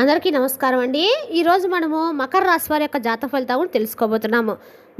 అందరికీ నమస్కారం అండి. ఈరోజు మనము మకర రాశి వారి యొక్క జాతక ఫలితాలను తెలుసుకోబోతున్నాము.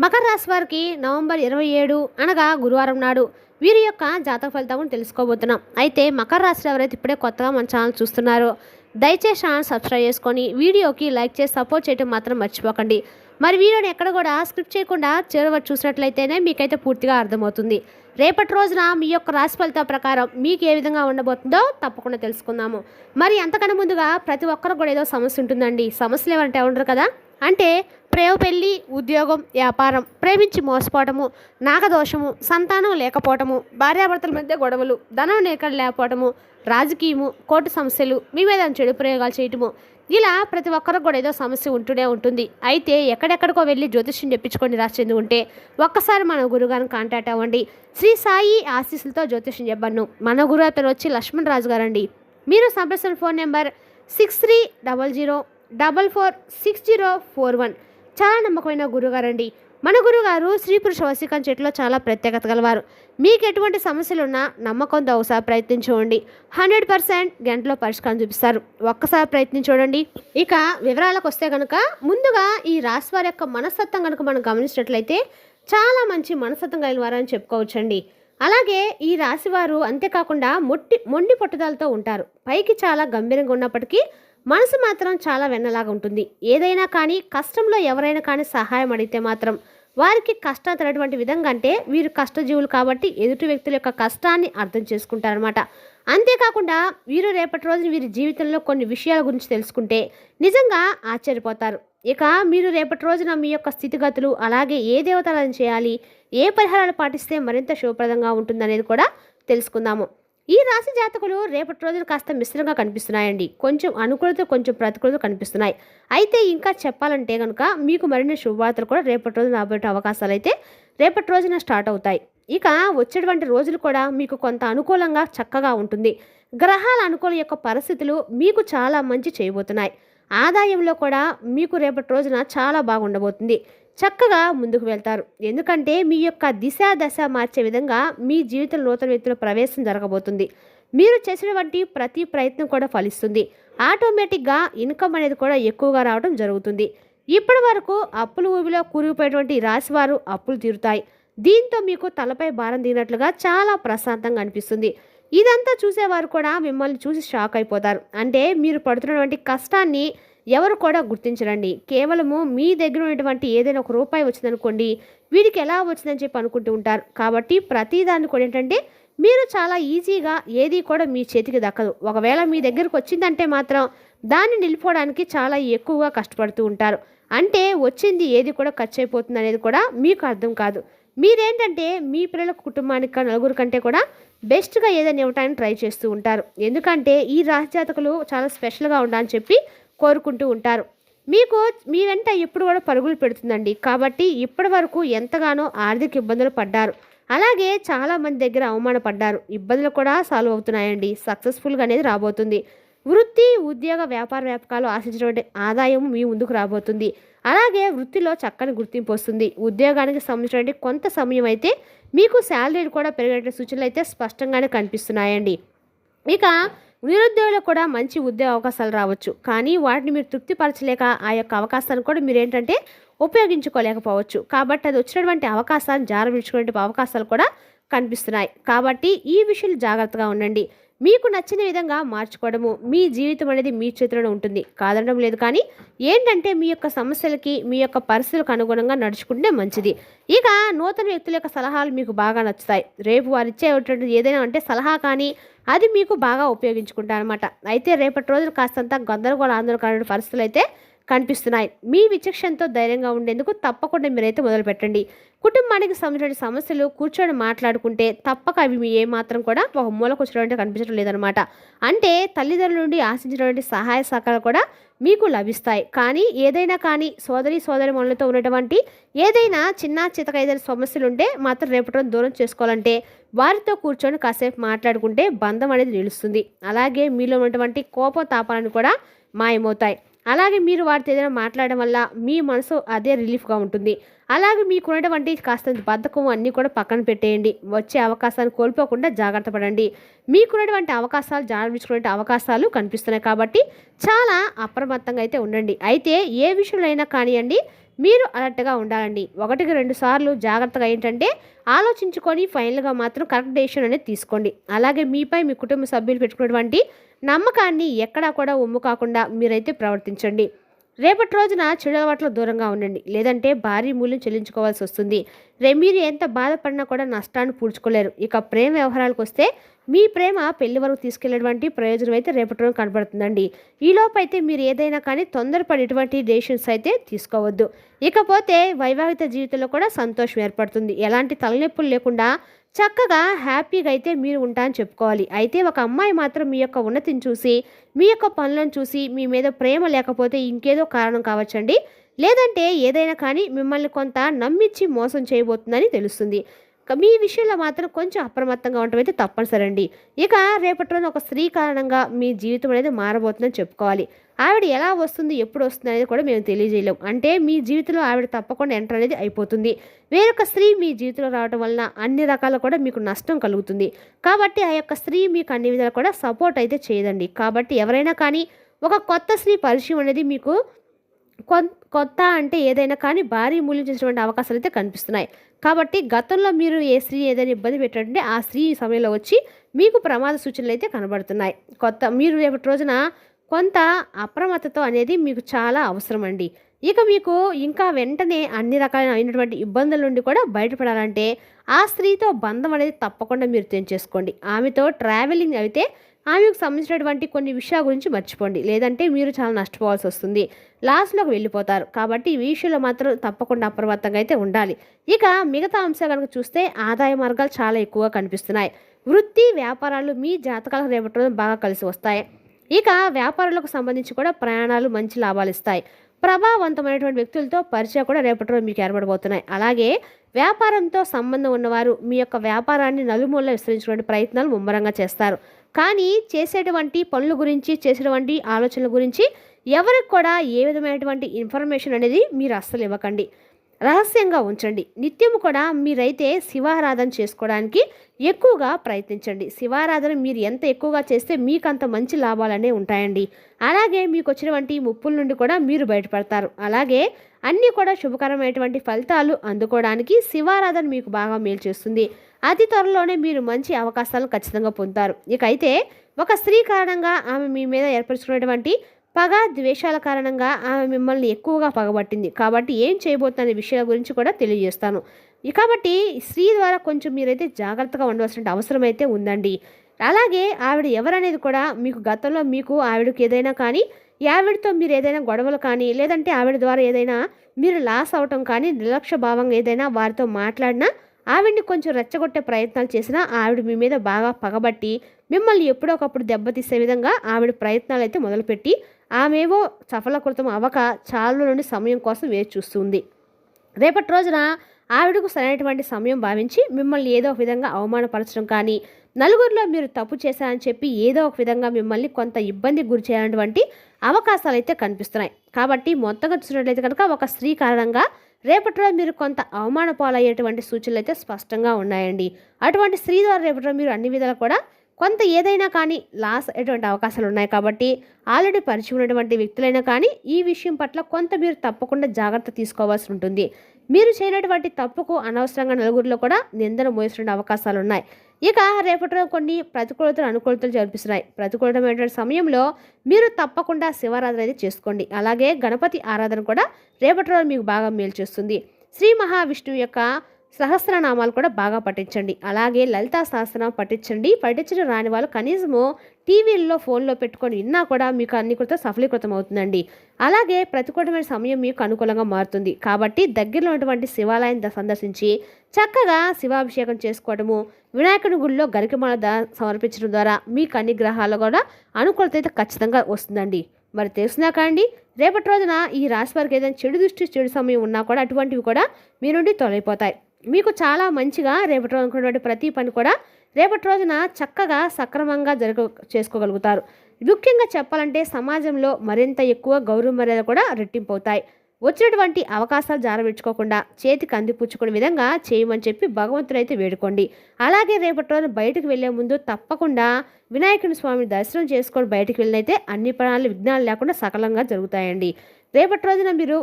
మకర రాశి వారికి నవంబర్ 27 అనగా గురువారం నాడు వీరి యొక్క జాతక ఫలితాలను తెలుసుకోబోతున్నాం. అయితే మకర రాశి ఎవరైతే ఇప్పుడే కొత్తగా మన ఛానల్ చూస్తున్నారో దయచేసి ఛానల్ సబ్స్క్రైబ్ చేసుకొని వీడియోకి లైక్ చేసి సపోర్ట్ చేయడం మాత్రం మర్చిపోకండి. మరి వీడియోని ఎక్కడ కూడా స్క్రిప్ట్ చేయకుండా చివరి చూసినట్లయితేనే మీకైతే పూర్తిగా అర్థమవుతుంది. రేపటి రోజున మీ యొక్క రాశి ఫలితాల ప్రకారం మీకు ఏ విధంగా ఉండబోతుందో తప్పకుండా తెలుసుకుందాము. మరి అంతకన్నా ముందుగా ప్రతి ఒక్కరికి కూడా ఏదో సమస్య ఉంటుందండి. సమస్యలు ఏమంటే ఉండరు కదా, అంటే ప్రేమ, పెళ్ళి, ఉద్యోగం, వ్యాపారం, ప్రేమించి మోసపోవటము, నాగదోషము, సంతానం లేకపోవటము, భార్యాభర్తల మధ్య గొడవలు, ధనం నేకడ లేకపోవటము, రాజకీయము, కోర్టు సమస్యలు, మీ మీద చెడు ప్రయోగాలు చేయటము, ఇలా ప్రతి ఒక్కరికి కూడా ఏదో సమస్య ఉంటూనే ఉంటుంది. అయితే ఎక్కడెక్కడికో వెళ్ళి జ్యోతిష్యం చెప్పించుకొని రాసింది ఉంటే ఒక్కసారి మన గురుగారిని కాంటాక్ట్ అవ్వండి. శ్రీ సాయి ఆశీస్సులతో జ్యోతిష్యం చెప్పను. మన గురువు పేరు వచ్చి లక్ష్మణ్ రాజు గారండి. మీరు సంప్రదించిన ఫోన్ నెంబర్ 6300446041. చాలా నమ్మకమైన గురుగారండి. మన గురుగారు స్త్రీ పురుష వశీకరణ చెట్టులో చాలా ప్రత్యేకత గలవారు. మీకు ఎటువంటి సమస్యలున్నా నమ్మకంతో ఒకసారి ప్రయత్నించండి. 100% గంటలో పరిష్కారం చూపిస్తారు. ఒక్కసారి ప్రయత్నించండి. ఇక వివరాలకు వస్తే కనుక ముందుగా ఈ రాశి వారి యొక్క మనస్తత్వం కనుక మనం గమనించినట్లయితే చాలా మంచి మనస్తత్వం కలిగిన వారని చెప్పుకోవచ్చండి. అలాగే ఈ రాశివారు అంతేకాకుండా మొండి పట్టుదలతో ఉంటారు. పైకి చాలా గంభీరంగా ఉన్నప్పటికీ మనసు మాత్రం చాలా వెన్నలాగా ఉంటుంది. ఏదైనా కానీ కష్టంలో ఎవరైనా కానీ సహాయం అడిగితే మాత్రం వారికి కష్టం తగినటువంటి విధంగా, అంటే వీరు కష్టజీవులు కాబట్టి ఎదుటి వ్యక్తుల యొక్క కష్టాన్ని అర్థం చేసుకుంటారనమాట. అంతేకాకుండా వీరు రేపటి రోజున వీరి జీవితంలో కొన్ని విషయాల గురించి తెలుసుకుంటే నిజంగా ఆశ్చర్యపోతారు. ఇక మీరు రేపటి రోజున మీ యొక్క స్థితిగతులు, అలాగే ఏ దేవతలను చేయాలి, ఏ పరిహారాలు పాటిస్తే మరింత శుభప్రదంగా ఉంటుందనేది కూడా తెలుసుకుందాము. ఈ రాశి జాతకులు రేపటి రోజులు కాస్త మిశ్రంగా కనిపిస్తున్నాయండి. కొంచెం అనుకూలత, కొంచెం ప్రతికూలత కనిపిస్తున్నాయి. అయితే ఇంకా చెప్పాలంటే కనుక మీకు మరిన్ని శుభవార్తలు కూడా రేపటి రోజున రాబోయే అవకాశాలు అయితే రేపటి రోజున స్టార్ట్ అవుతాయి. ఇక వచ్చేటువంటి రోజులు కూడా మీకు కొంత అనుకూలంగా చక్కగా ఉంటుంది. గ్రహాల అనుకూల యొక్క పరిస్థితులు మీకు చాలా మంచి చేయబోతున్నాయి. ఆదాయంలో కూడా మీకు రేపటి రోజున చాలా బాగుండబోతుంది. చక్కగా ముందుకు వెళ్తారు. ఎందుకంటే మీ యొక్క దశ మార్చే విధంగా మీ జీవితంలో నూతన వ్యక్తుల ప్రవేశం జరగబోతుంది. మీరు చేసినటువంటి ప్రతి ప్రయత్నం కూడా ఫలిస్తుంది. ఆటోమేటిక్గా ఇన్కమ్ అనేది కూడా ఎక్కువగా రావడం జరుగుతుంది. ఇప్పటి వరకు అప్పుల ఊబిలో కూరుకుపోయేటువంటి రాశివారు అప్పులు తీరుతాయి. దీంతో మీకు తలపై భారం దిగినట్లుగా చాలా ప్రశాంతంగా అనిపిస్తుంది. ఇదంతా చూసేవారు కూడా మిమ్మల్ని చూసి షాక్ అయిపోతారు. అంటే మీరు పడుతున్నటువంటి కష్టాన్ని ఎవరు కూడా గుర్తించరండి. కేవలము మీ దగ్గర ఉన్నటువంటి ఏదైనా ఒక రూపాయి వచ్చిందనుకోండి, వీడికి ఎలా వచ్చిందని చెప్పి అనుకుంటూ ఉంటారు. కాబట్టి ప్రతిదాన్ని కూడా ఏంటంటే మీరు చాలా ఈజీగా ఏది కూడా మీ చేతికి దక్కదు. ఒకవేళ మీ దగ్గరకు వచ్చిందంటే మాత్రం దాన్ని నిలిపోవడానికి చాలా ఎక్కువగా కష్టపడుతూ ఉంటారు. అంటే వచ్చింది ఏది కూడా ఖర్చు అయిపోతుంది అనేది కూడా మీకు అర్థం కాదు. మీరేంటంటే మీ పిల్లల కుటుంబానికి నలుగురు కంటే కూడా బెస్ట్గా ఏదైనా ఇవ్వటానికి ట్రై చేస్తూ ఉంటారు. ఎందుకంటే ఈ రాశి జాతకులు చాలా స్పెషల్గా ఉండాలని చెప్పి కోరుకుంటూ ఉంటారు. మీకు మీ వెంట ఎప్పుడు కూడా పరుగులు పెడుతుందండి. కాబట్టి ఇప్పటి వరకు ఎంతగానో ఆర్థిక ఇబ్బందులు పడ్డారు. అలాగే చాలామంది దగ్గర అవమానపడ్డారు. ఇబ్బందులు కూడా సాల్వ్ అవుతున్నాయండి. సక్సెస్ఫుల్గా అనేది రాబోతుంది. వృత్తి, ఉద్యోగ, వ్యాపారాలు ఆశించినటువంటి ఆదాయం మీ ముందుకు రాబోతుంది. అలాగే వృత్తిలో చక్కని గుర్తింపు వస్తుంది. ఉద్యోగానికి సంబంధించినటువంటి కొంత సమయం అయితే మీకు శాలరీలు కూడా పెరిగే సూచనలు అయితే స్పష్టంగానే కనిపిస్తున్నాయండి. ఇక నిరుద్యోగులకు కూడా మంచి ఉద్యోగ అవకాశాలు రావచ్చు. కానీ వాటిని మీరు తృప్తిపరచలేక ఆ యొక్క అవకాశాన్ని కూడా మీరు ఏంటంటే ఉపయోగించుకోలేకపోవచ్చు. కాబట్టి అది వచ్చినటువంటి అవకాశాన్ని జారవిడ్చుకునే అవకాశాలు కూడా కనిపిస్తున్నాయి. కాబట్టి ఈ విషయాలు జాగ్రత్తగా ఉండండి. మీకు నచ్చిన విధంగా మార్చుకోవడము, మీ జీవితం అనేది మీ చేతిలోనే ఉంటుంది, కాదనడం లేదు. కానీ ఏంటంటే మీ యొక్క సమస్యలకి, మీ యొక్క పరిస్థితులకు అనుగుణంగా నడుచుకుంటే మంచిది. ఇక నూతన వ్యక్తుల యొక్క సలహాలు మీకు బాగా నచ్చుతాయి. రేపు వారు ఇచ్చేటువంటి ఏదైనా అంటే సలహా కానీ అది మీకు బాగా ఉపయోగించుకుంటారనమాట. అయితే రేపటి రోజులు కాస్తంత గందరగోళ ఆందోళన పరిస్థితులు అయితే కనిపిస్తున్నాయి. మీ విచక్షణతో ధైర్యంగా ఉండేందుకు తప్పకుండా మీరైతే మొదలు పెట్టండి. కుటుంబానికి సంబంధించిన సమస్యలు కూర్చొని మాట్లాడుకుంటే తప్పక అవి మీ ఏమాత్రం కూడా ఒక మూలకు వచ్చినటువంటి కనిపించడం లేదనమాట. అంటే తల్లిదండ్రుల నుండి ఆశించినటువంటి సహాయ సహకారాలు కూడా మీకు లభిస్తాయి. కానీ ఏదైనా కానీ సోదరి మనులతో ఉన్నటువంటి ఏదైనా చిన్న చితక ఏదైనా సమస్యలు ఉంటే మాత్రం రేపటి రోజు దూరం చేసుకోవాలంటే వారితో కూర్చొని కాసేపు మాట్లాడుకుంటే బంధం అనేది నిలుస్తుంది. అలాగే మీలో ఉన్నటువంటి కోపం తాపాలను కూడా మాయమవుతాయి. అలాగే మీరు వారితో ఏదైనా మాట్లాడడం వల్ల మీ మనసు అదే రిలీఫ్గా ఉంటుంది. అలాగే మీకున్నటువంటి కాస్తంత బద్ధకం అన్నీ కూడా పక్కన పెట్టేయండి. వచ్చే అవకాశాన్ని కోల్పోకుండా జాగ్రత్త పడండి. మీకున్నటువంటి అవకాశాలు జాగ్రత్త అవకాశాలు కనిపిస్తున్నాయి కాబట్టి చాలా అప్రమత్తంగా అయితే ఉండండి. అయితే ఏ విషయంలో అయినా కానివ్వండి, మీరు అలర్ట్గా ఉండాలండి. 1-2 సార్లు జాగ్రత్తగా ఏంటంటే ఆలోచించుకొని ఫైనల్గా మాత్రం కరెక్ట్ డెసిషన్ అనేది తీసుకోండి. అలాగే మీపై మీ కుటుంబ సభ్యులు పెట్టుకున్నటువంటి నమ్మకాన్ని ఎక్కడా కూడా ఒమ్ము కాకుండా మీరైతే ప్రవర్తించండి. రేపటి రోజున చెడు అలవాట్లకు దూరంగా ఉండండి. లేదంటే భారీ మూల్యం చెల్లించుకోవాల్సి వస్తుంది. మీరు ఎంత బాధపడినా కూడా నష్టాన్ని పూడ్చుకోలేరు. ఇక ప్రేమ వ్యవహారాలకు వస్తే మీ ప్రేమ పెళ్లి వరకు తీసుకెళ్లేటువంటి ప్రయోజనం అయితే రేపటి రోజు కనబడుతుందండి. ఈలోపు అయితే మీరు ఏదైనా కానీ తొందరపడి ఎటువంటి డెసిషన్స్ అయితే తీసుకోవద్దు. ఇకపోతే వైవాహిక జీవితంలో కూడా సంతోషం ఏర్పడుతుంది. ఎలాంటి తలనొప్పులు లేకుండా చక్కగా హ్యాపీగా అయితే మీరు ఉంటారని చెప్పుకోవాలి. అయితే ఒక అమ్మాయి మాత్రం మీ యొక్క ఉన్నతిని చూసి, మీ యొక్క పనులను చూసి మీ మీద ప్రేమ లేకపోతే ఇంకేదో కారణం కావచ్చండి. లేదంటే ఏదైనా కానీ మిమ్మల్ని కొంత నమ్మించి మోసం చేయబోతుందని తెలుస్తుంది. మీ విషయంలో మాత్రం కొంచెం అప్రమత్తంగా ఉండటం అయితే తప్పనిసరి అండి. ఇక రేపటి రోజున ఒక స్త్రీ కారణంగా మీ జీవితం అనేది మారబోతుందని చెప్పుకోవాలి. ఆవిడ ఎలా వస్తుంది, ఎప్పుడు వస్తుంది అనేది కూడా మేము తెలియజేయలేం. అంటే మీ జీవితంలో ఆవిడ తప్పకుండా ఎంటర్ అనేది అయిపోతుంది. వేరొక స్త్రీ మీ జీవితంలో రావడం వలన అన్ని రకాల కూడా మీకు నష్టం కలుగుతుంది. కాబట్టి ఆ యొక్క స్త్రీ మీకు అన్ని విధాలు కూడా సపోర్ట్ అయితే చేయదండి. కాబట్టి ఎవరైనా కానీ ఒక కొత్త స్త్రీ పరిచయం అనేది మీకు కొత్త అంటే ఏదైనా కానీ భారీ మూల్యం చేసినటువంటి అవకాశాలు అయితే కనిపిస్తున్నాయి. కాబట్టి గతంలో మీరు ఏ స్త్రీ ఏదైనా ఇబ్బంది పెట్టారంటే ఆ స్త్రీ ఈ సమయంలో వచ్చి మీకు ప్రమాద సూచనలు అయితే కనబడుతున్నాయి. మీరు రేపటి రోజున కొంత అప్రమత్తతో అనేది మీకు చాలా అవసరం అండి. ఇక మీకు ఇంకా వెంటనే అన్ని రకాలైనటువంటి ఇబ్బందుల నుండి కూడా బయటపడాలంటే ఆ స్త్రీతో బంధం అనేది తప్పకుండా మీరు తెంచేసుకోండి. ఆమెతో ట్రావెలింగ్ అయితే ఆమెకు సంబంధించినటువంటి కొన్ని విషయాల గురించి మర్చిపోండి. లేదంటే మీరు చాలా నష్టపోవాల్సి వస్తుంది, లాస్లోకి వెళ్ళిపోతారు. కాబట్టి ఈ విషయంలో మాత్రం తప్పకుండా అప్రమత్తంగా అయితే ఉండాలి. ఇక మిగతా అంశాలు కనుక చూస్తే ఆదాయ మార్గాలు చాలా ఎక్కువగా కనిపిస్తున్నాయి. వృత్తి వ్యాపారాలు మీ జాతకాలకు రేపటి రోజున బాగా కలిసి వస్తాయి. ఇక వ్యాపారాలకు సంబంధించి కూడా ప్రయాణాలు మంచి లాభాలు ఇస్తాయి. ప్రభావవంతమైనటువంటి వ్యక్తులతో పరిచయం కూడా రేపటి రోజు మీకు ఏర్పడబోతున్నాయి. అలాగే వ్యాపారంతో సంబంధం ఉన్నవారు మీ యొక్క వ్యాపారాన్ని నలుమూలలో విస్తరించుకునే ప్రయత్నాలు ముమ్మరంగా చేస్తారు. కానీ చేసేటువంటి పనుల గురించి, చేసేటువంటి ఆలోచనల గురించి ఎవరికి కూడా ఏ విధమైనటువంటి ఇన్ఫర్మేషన్ అనేది మీరు అస్సలు ఇవ్వకండి. రహస్యంగా ఉంచండి. నిత్యం కూడా మీరైతే శివారాధన చేసుకోవడానికి ఎక్కువగా ప్రయత్నించండి. శివారాధన మీరు ఎంత ఎక్కువగా చేస్తే మీకు అంత మంచి లాభాలనే ఉంటాయండి. అలాగే మీకు వచ్చినటువంటి ముప్పుల నుండి కూడా మీరు బయటపడతారు. అలాగే అన్నీ కూడా శుభకరమైనటువంటి ఫలితాలు అందుకోవడానికి శివారాధన మీకు బాగా మేలు చేస్తుంది. అతి త్వరలోనే మీరు మంచి అవకాశాలను ఖచ్చితంగా పొందుతారు. ఇక అయితే ఒక స్త్రీ కారణంగా ఆమె మీ మీద ఏర్పరచుకున్నటువంటి పగ, ద్వేషాల కారణంగా ఆమె మిమ్మల్ని ఎక్కువగా పగబట్టింది. కాబట్టి ఏం చేయబోతున్న విషయాల గురించి కూడా తెలియజేస్తాను. కాబట్టి స్త్రీ ద్వారా కొంచెం మీరైతే జాగ్రత్తగా ఉండవలసిన అవసరం అయితే ఉందండి. అలాగే ఆవిడ ఎవరనేది కూడా మీకు గతంలో మీకు ఆవిడకి ఏదైనా కానీ, ఆవిడతో మీరు ఏదైనా గొడవలు కానీ, లేదంటే ఆవిడ ద్వారా ఏదైనా మీరు లాస్ అవటం కానీ, నిర్లక్ష్య భావంగా ఏదైనా వారితో మాట్లాడినా, ఆవిడ్ని కొంచెం రెచ్చగొట్టే ప్రయత్నాలు చేసినా ఆవిడ మీ మీద బాగా పగబట్టి మిమ్మల్ని ఎప్పుడొకప్పుడు దెబ్బతీసే విధంగా ఆవిడ ప్రయత్నాలు అయితే మొదలుపెట్టి ఆమెవో సఫలీకృతం అవ్వక చాలా నుండి సమయం కోసం వేచి చూస్తుంది. రేపటి రోజున ఆవిడకు సరైనటువంటి సమయం భావించి మిమ్మల్ని ఏదో ఒక విధంగా అవమానపరచడం కానీ, నలుగురిలో మీరు తప్పు చేశారని చెప్పి ఏదో ఒక విధంగా మిమ్మల్ని కొంత ఇబ్బందికి గురి చేయాలన్నటువంటి అవకాశాలు అయితే కనిపిస్తున్నాయి. కాబట్టి మొత్తంగా చూసినట్లయితే కనుక ఒక స్త్రీ కారణంగా రేపటి రోజు మీరు కొంత అవమాన పాలయ్యేటువంటి సూచనలు అయితే స్పష్టంగా ఉన్నాయండి. అటువంటి స్త్రీ ద్వారా రేపటి రోజు మీరు అన్ని విధాలు కూడా కొంత ఏదైనా కానీ లాస్ అయ్యేటువంటి అవకాశాలు ఉన్నాయి. కాబట్టి ఆల్రెడీ పరిచయం ఉన్నటువంటి వ్యక్తులైనా కానీ ఈ విషయం పట్ల కొంత మీరు తప్పకుండా జాగ్రత్త తీసుకోవాల్సి ఉంటుంది. మీరు చేయనటువంటి తప్పుకు అనవసరంగా నలుగురిలో కూడా నిందన మోసిన అవకాశాలు ఉన్నాయి. ఇక రేపటి రోజు కొన్ని ప్రతికూలతలు, అనుకూలతలు జరిపిస్తున్నాయి. ప్రతికూలమైనటువంటి సమయంలో మీరు తప్పకుండా శివారాధన అయితే చేసుకోండి. అలాగే గణపతి ఆరాధన కూడా రేపటి రోజు మీకు బాగా మేలు చేస్తుంది. శ్రీ మహావిష్ణువు యొక్క సహస్రనామాలు కూడా బాగా పఠించండి. అలాగే లలితా సహస్రనామం పఠించడం రాని వాళ్ళు కనీసము టీవీల్లో, ఫోన్లో పెట్టుకొని విన్నా కూడా మీకు అన్ని కృత సఫలీకృతం అవుతుందండి. అలాగే ప్రతికూలమైన సమయం మీకు అనుకూలంగా మారుతుంది. కాబట్టి దగ్గరలో ఉన్నటువంటి శివాలయాన్ని సందర్శించి చక్కగా శివాభిషేకం చేసుకోవడము, వినాయకుని గుడిలో గరికమాల సమర్పించడం ద్వారా మీకు అన్ని గ్రహాలు కూడా అనుకూలత అయితే ఖచ్చితంగా వస్తుందండి. మరి తెలిసినాక అండి, రేపటి రోజున ఈ రాశి వారికి ఏదైనా చెడు దృష్టి, చెడు సమయం ఉన్నా కూడా అటువంటివి కూడా మీ నుండి తొలగిపోతాయి. మీకు చాలా మంచిగా రేపటి రోజు అనుకున్నటువంటి ప్రతి పని కూడా రేపటి రోజున చక్కగా సక్రమంగా చేసుకోగలుగుతారు. ముఖ్యంగా చెప్పాలంటే సమాజంలో మరింత ఎక్కువ గౌరవ మర్యాద కూడా రెట్టింపవుతాయి. వచ్చినటువంటి అవకాశాలు జారవిడ్చుకోకుండా చేతికి అందిపుచ్చుకునే విధంగా చేయమని చెప్పి భగవంతుడైతే వేడుకోండి. అలాగే రేపటి రోజున బయటకు వెళ్లే ముందు తప్పకుండా వినాయకుని స్వామిని దర్శనం చేసుకొని బయటకు వెళ్ళినైతే అన్ని పనులు విఘ్నాలు లేకుండా సకలంగా జరుగుతాయండి. రేపటి రోజున మీరు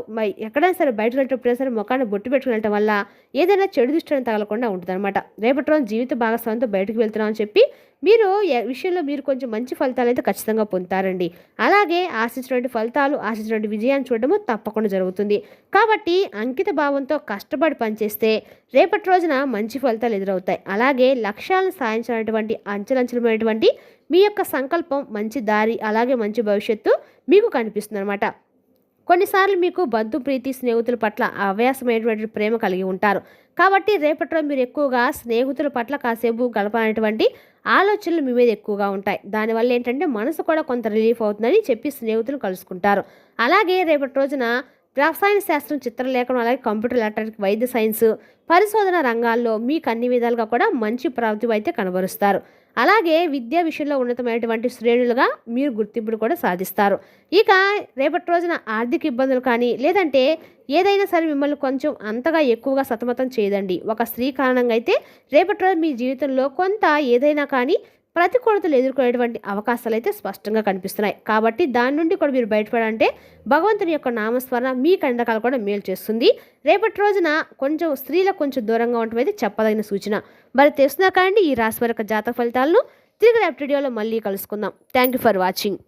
ఎక్కడైనా సరే బయటకు వెళ్ళేటప్పుడు సరే ముఖాన్ని బొట్టు పెట్టుకుని వెళ్ళటం వల్ల ఏదైనా చెడు దృష్టిని తగలకుండా ఉంటుందన్నమాట. రేపటి రోజు జీవిత భాగస్వామితో బయటకు వెళ్తున్నామని చెప్పి మీరు విషయంలో మీరు కొంచెం మంచి ఫలితాలు అయితే ఖచ్చితంగా పొందుతారండి. అలాగే ఆశించినటువంటి ఫలితాలు, ఆశించినటువంటి విజయాన్ని చూడడము తప్పకుండా జరుగుతుంది. కాబట్టి అంకిత భావంతో కష్టపడి పనిచేస్తే రేపటి రోజున మంచి ఫలితాలు ఎదురవుతాయి. అలాగే లక్ష్యాలను సాధించినటువంటి అంచెలంచెలమైనటువంటి మీ యొక్క సంకల్పం, మంచి దారి, అలాగే మంచి భవిష్యత్తు మీకు కనిపిస్తుంది అనమాట. కొన్నిసార్లు మీకు బంధు ప్రీతి స్నేహితుల పట్ల అవ్యాసమైనటువంటి ప్రేమ కలిగి ఉంటారు. కాబట్టి రేపటి రోజు మీరు ఎక్కువగా స్నేహితుల పట్ల కాసేపు గడపాలనేటువంటి ఆలోచనలు మీ మీద ఎక్కువగా ఉంటాయి. దానివల్ల ఏంటంటే మనసు కూడా కొంత రిలీఫ్ అవుతుందని చెప్పి స్నేహితులు కలుసుకుంటారు. అలాగే రేపటి రోజున రసాయన శాస్త్రం, చిత్రలేఖనం, అలాగే కంప్యూటర్, ఎలక్ట్రానిక్, వైద్య సైన్స్, పరిశోధన రంగాల్లో మీకు అన్ని విధాలుగా కూడా మంచి ప్రతిభ అయితే కనబరుస్తారు. అలాగే విద్యా విషయంలో ఉన్నతమైనటువంటి శ్రేణులుగా మీరు గుర్తింపును కూడా సాధిస్తారు. ఇక రేపటి రోజున ఆర్థిక ఇబ్బందులు కానీ లేదంటే ఏదైనా సరే మిమ్మల్ని కొంచెం అంతగా ఎక్కువగా సతమతం చేయదండి. ఒక స్త్రీ కారణంగా అయితే రేపటి రోజు మీ జీవితంలో కొంత ఏదైనా కానీ ప్రతికూలతలు ఎదుర్కొనేటువంటి అవకాశాలు అయితే స్పష్టంగా కనిపిస్తున్నాయి. కాబట్టి దాని నుండి కూడా మీరు బయటపడాలంటే భగవంతుని యొక్క నామస్మరణ మీ కండకాలు కూడా మేలు చేస్తుంది. రేపటి రోజున కొంచెం స్త్రీలకు కొంచెం దూరంగా ఉండటం అయితే చెప్పదగిన సూచన. మరి తెలుసున్నా కానీ ఈ రాశి వారి యొక్క జాతక ఫలితాలను తిరిగి రేపటి వీడియోలో మళ్ళీ కలుసుకుందాం. Thank you for watching.